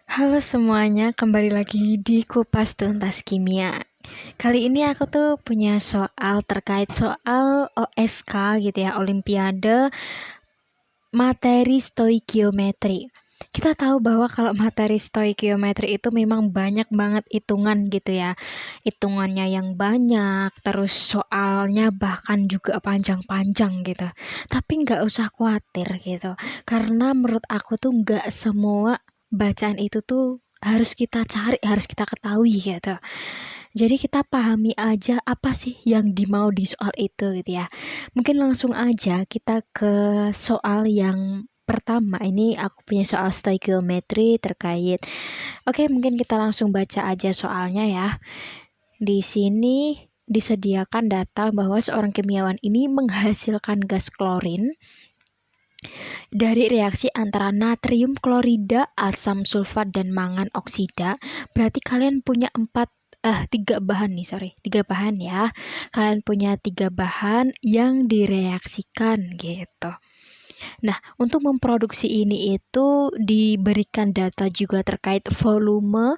Halo semuanya, kembali lagi di Kupas Tuntas Kimia. Kali ini aku tuh punya soal terkait soal OSK gitu ya, Olimpiade Materi Stoikiometri. Kita tahu bahwa kalau materi stoikiometri itu memang banyak banget hitungan gitu ya. Hitungannya yang banyak, terus soalnya bahkan juga panjang-panjang gitu. Tapi nggak usah khawatir gitu. Karena menurut aku tuh nggak semua bacaan itu tuh harus kita cari, harus kita ketahui gitu. Jadi kita pahami aja apa sih yang dimau di soal itu gitu ya. Mungkin langsung aja kita ke soal yang pertama. Ini aku punya soal stoikiometri terkait. Oke, mungkin kita langsung baca aja soalnya ya. Di sini disediakan data bahwa seorang kimiawan ini menghasilkan gas klorin dari reaksi antara natrium klorida, asam sulfat, dan mangan oksida. Berarti kalian punya tiga bahan nih, sorry, tiga bahan ya. Kalian punya tiga bahan yang direaksikan gitu. Nah, untuk memproduksi ini itu diberikan data juga terkait volume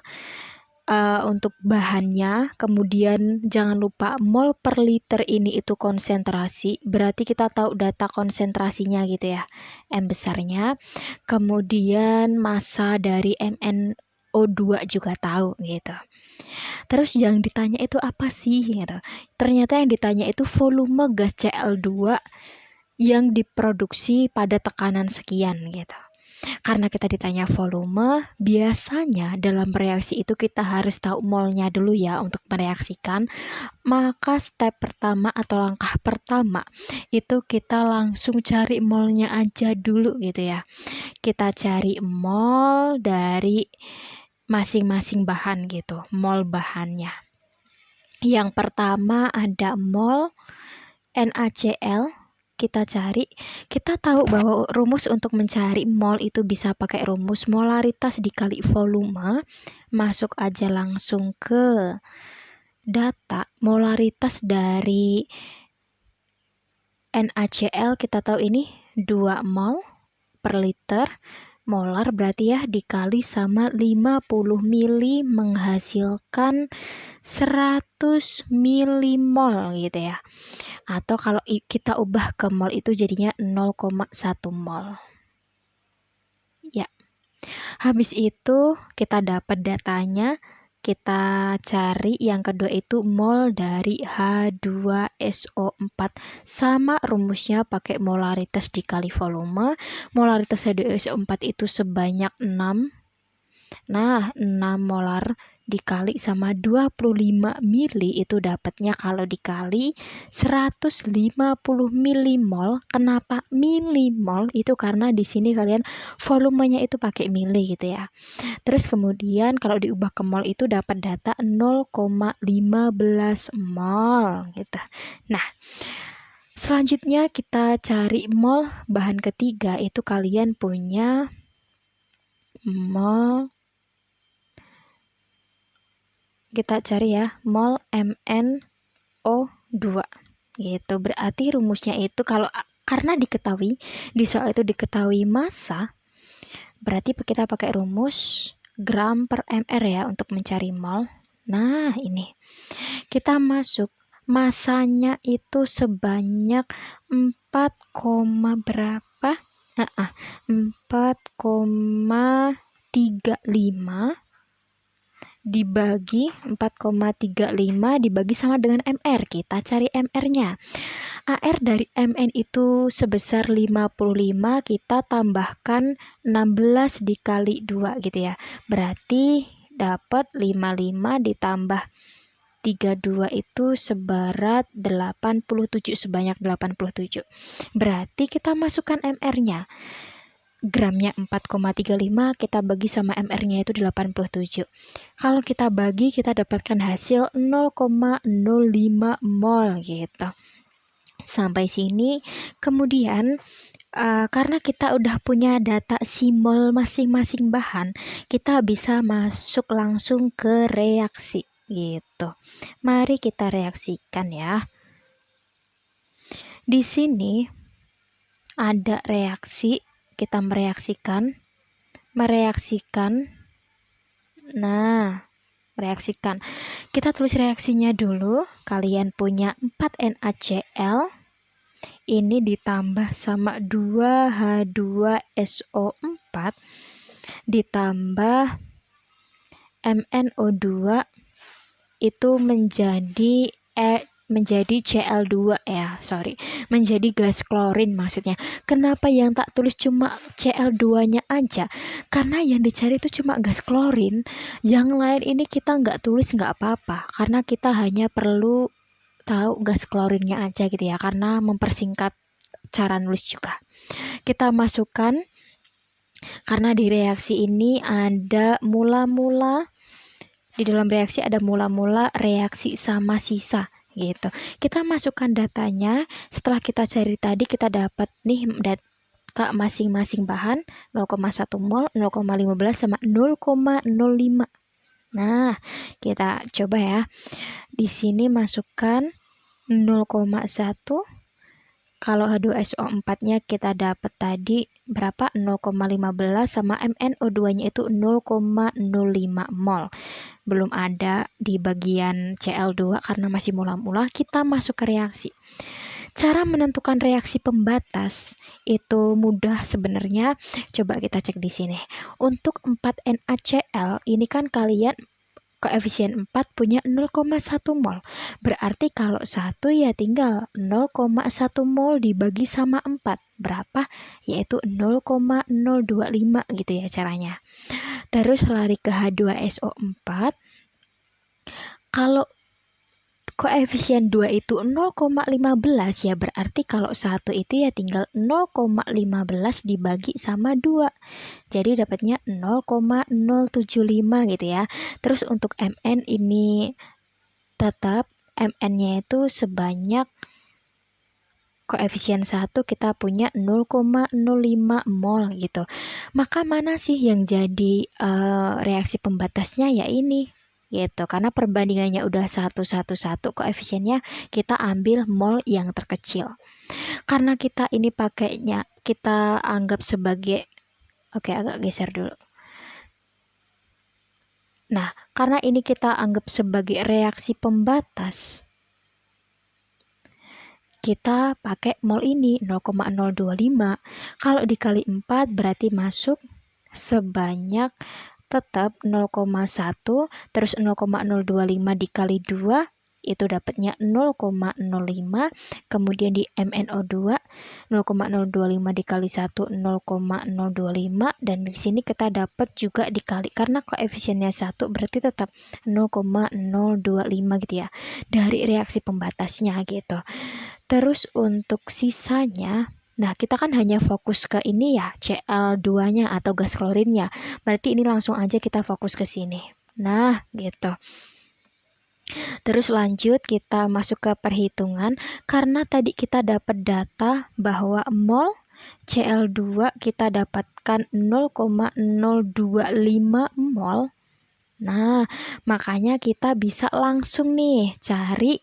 untuk bahannya, kemudian jangan lupa mol per liter ini itu konsentrasi, berarti kita tahu data konsentrasinya gitu ya, M besarnya, kemudian massa dari MnO2 juga tahu gitu. Terus yang ditanya itu apa sih gitu. Ternyata yang ditanya itu volume gas Cl2 yang diproduksi pada tekanan sekian gitu. Karena kita ditanya volume, biasanya dalam reaksi itu kita harus tahu molnya dulu ya untuk mereaksikan. Maka step pertama atau langkah pertama itu kita langsung cari molnya aja dulu gitu ya. Kita cari mol dari masing-masing bahan gitu, mol bahannya. Yang pertama ada mol NaCl. Kita tahu bahwa rumus untuk mencari mol itu bisa pakai rumus molaritas dikali volume. Masuk aja langsung ke data. Molaritas dari NaCl kita tahu ini 2 mol per liter. Molar berarti ya dikali sama 50 mili menghasilkan 100 milimol gitu ya. Atau kalau kita ubah ke mol itu jadinya 0,1 mol. Ya. Habis itu kita dapat datanya, kita cari yang kedua itu mol dari H2SO4. Sama rumusnya pakai molaritas dikali volume. Molaritas H2SO4 itu sebanyak 6. Nah, 6 molar dikali sama 25 mili itu dapatnya kalau dikali 150 milimol. Kenapa milimol? Itu karena di sini kalian volumenya itu pakai mili gitu ya. Terus kemudian kalau diubah ke mol itu dapat data 0,15 mol gitu. Nah, selanjutnya kita cari mol bahan ketiga itu kalian punya mol, kita cari ya, mol MnO2 gitu. Berarti rumusnya itu karena diketahui di soal itu diketahui massa, berarti kita pakai rumus gram per mr ya untuk mencari mol. Nah, ini kita masuk masanya itu sebanyak 4, berapa? 4,35 dibagi 4,35 dibagi sama dengan MR. Kita cari MR-nya. AR dari MN itu sebesar 55, kita tambahkan 16 dikali 2 gitu ya. Berarti dapat 55 ditambah 32 itu sebarat 87, sebanyak 87. Berarti kita masukkan MR-nya. Gramnya 4,35 kita bagi sama MR-nya itu 87. Kalau kita bagi kita dapatkan hasil 0,05 mol gitu. Sampai sini kemudian karena kita udah punya data si mol masing-masing bahan, kita bisa masuk langsung ke reaksi gitu. Mari kita reaksikan ya. Di sini ada reaksi, kita mereaksikan Nah, reaksikan. Kita tulis reaksinya dulu. Kalian punya 4NaCl ini ditambah sama 2H2SO4 ditambah MnO2 itu menjadi Cl2 ya, menjadi gas klorin maksudnya. Kenapa yang tak tulis cuma Cl2-nya aja? Karena yang dicari itu cuma gas klorin. Yang lain ini kita nggak tulis nggak apa-apa, karena kita hanya perlu tahu gas klorinnya aja gitu ya, karena mempersingkat cara nulis juga. Kita masukkan, karena di reaksi ini ada mula-mula, di dalam reaksi ada mula-mula reaksi sama sisa gitu. Kita masukkan datanya. Setelah kita cari tadi, kita dapat nih data masing-masing bahan 0,1 mol, 0,15 sama 0,05. Nah, kita coba ya. Di sini masukkan 0,1. Kalau H2SO4-nya kita dapat tadi berapa? 0,15 sama MnO2-nya itu 0,05 mol. Belum ada di bagian Cl2 karena masih mula-mula. Kita masuk ke reaksi. Cara menentukan reaksi pembatas itu mudah sebenarnya. Coba kita cek di sini. Untuk 4NaCl ini kan kalian koefisien 4 punya 0,1 mol. Berarti kalau 1 ya tinggal 0,1 mol dibagi sama 4. Berapa? Yaitu 0,025 gitu ya caranya. Terus lari ke H2SO4. Kalau koefisien 2 itu 0,15 ya, berarti kalau 1 itu ya tinggal 0,15 dibagi sama 2. Jadi dapatnya 0,075 gitu ya. Terus untuk Mn ini tetap Mn-nya itu sebanyak koefisien 1 kita punya 0,05 mol gitu. Maka mana sih yang jadi reaksi pembatasnya? Ya ini gitu. Karena perbandingannya udah 1 koefisiennya, kita ambil mol yang terkecil. Karena kita ini pakainya kita anggap sebagai agak geser dulu. Nah, karena ini kita anggap sebagai reaksi pembatas, kita pakai mol ini 0,025. Kalau dikali 4 berarti masuk sebanyak tetap 0,1, terus 0,025 dikali 2 itu dapatnya 0,05, kemudian di MnO2 0,025 dikali 1 0,025, dan di sini kita dapat juga dikali karena koefisiennya 1 berarti tetap 0,025 gitu ya dari reaksi pembatasnya gitu. Terus untuk sisanya, nah kita kan hanya fokus ke ini ya, Cl2-nya atau gas klorinnya. Berarti ini langsung aja kita fokus ke sini. Nah, gitu. Terus lanjut kita masuk ke perhitungan. Karena tadi kita dapat data bahwa mol Cl2 kita dapatkan 0,025 mol. Nah, makanya kita bisa langsung nih cari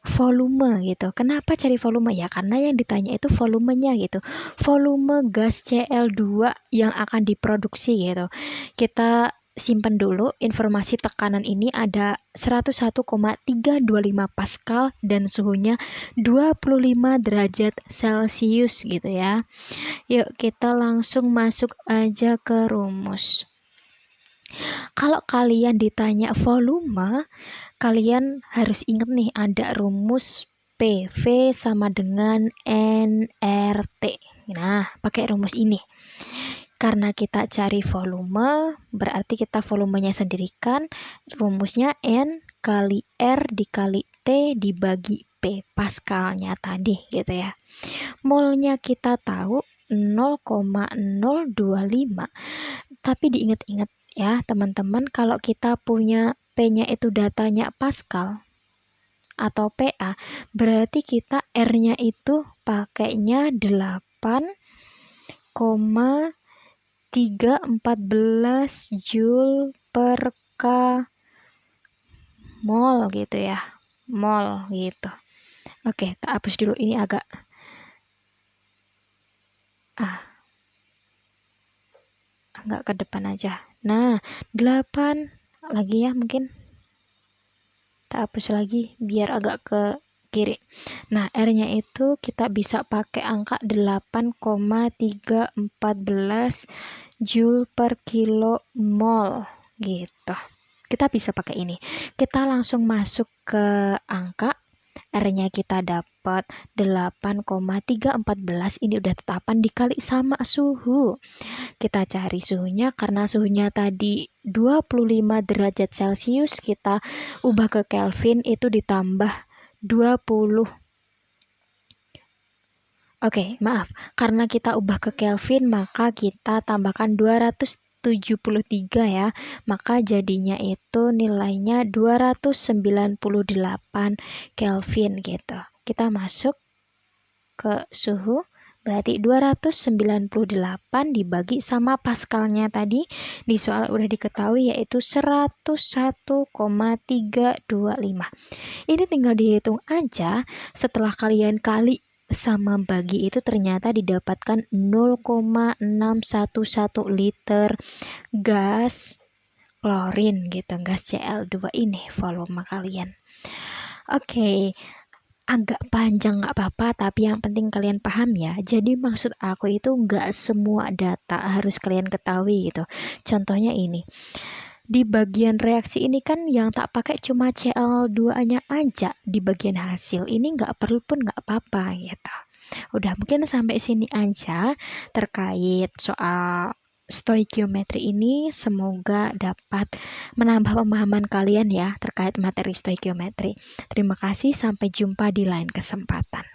volume gitu. Kenapa cari volume? Ya karena yang ditanya itu volumenya gitu. Volume gas Cl2 yang akan diproduksi gitu. Kita simpan dulu informasi tekanan ini ada 101,325 Pascal dan suhunya 25 derajat Celcius gitu ya. Yuk kita langsung masuk aja ke rumus. Kalau kalian ditanya volume, kalian harus ingat nih ada rumus PV sama dengan nRT. Nah, pakai rumus ini. Karena kita cari volume, berarti kita volumenya sendirikan. Rumusnya N kali R dikali T dibagi P, Pascalnya tadi gitu ya. Molnya kita tahu 0,025. Tapi diingat-ingat ya teman-teman, kalau kita punya P-nya itu datanya Pascal atau PA, berarti kita R-nya itu pakainya 8,314 Joule per K mol gitu ya. Mol gitu. Oke, tak hapus dulu, ini agak nggak ke depan aja. Nah, 8 lagi ya, mungkin tak hapus lagi biar agak ke kiri. Nah, R-nya itu kita bisa pakai angka 8,314 Joule per kilo mol gitu. Kita bisa pakai ini. Kita langsung masuk ke angka. R-nya kita dapat 8,314, ini udah tetapan dikali sama suhu. Kita cari suhunya, karena suhunya tadi 25 derajat Celcius, kita ubah ke Kelvin, itu ditambah 20. Oke, maaf. Karena kita ubah ke Kelvin, maka kita tambahkan 273 ya. Maka jadinya itu nilainya 298 Kelvin gitu. Kita masuk ke suhu, berarti 298 dibagi sama paskalnya tadi di soal udah diketahui, yaitu 101,325. Ini tinggal dihitung aja. Setelah kalian kali sama bagi itu ternyata didapatkan 0,611 liter gas klorin gitu, gas Cl2 ini volume kalian. Oke, agak panjang nggak apa-apa, tapi yang penting kalian paham ya. Jadi maksud aku itu nggak semua data harus kalian ketahui gitu. Contohnya ini, di bagian reaksi ini kan yang tak pakai cuma Cl2-nya aja di bagian hasil. Ini nggak perlu pun nggak apa-apa gitu. Udah, mungkin sampai sini aja terkait soal stoikiometri ini. Semoga dapat menambah pemahaman kalian ya terkait materi stoikiometri. Terima kasih, sampai jumpa di lain kesempatan.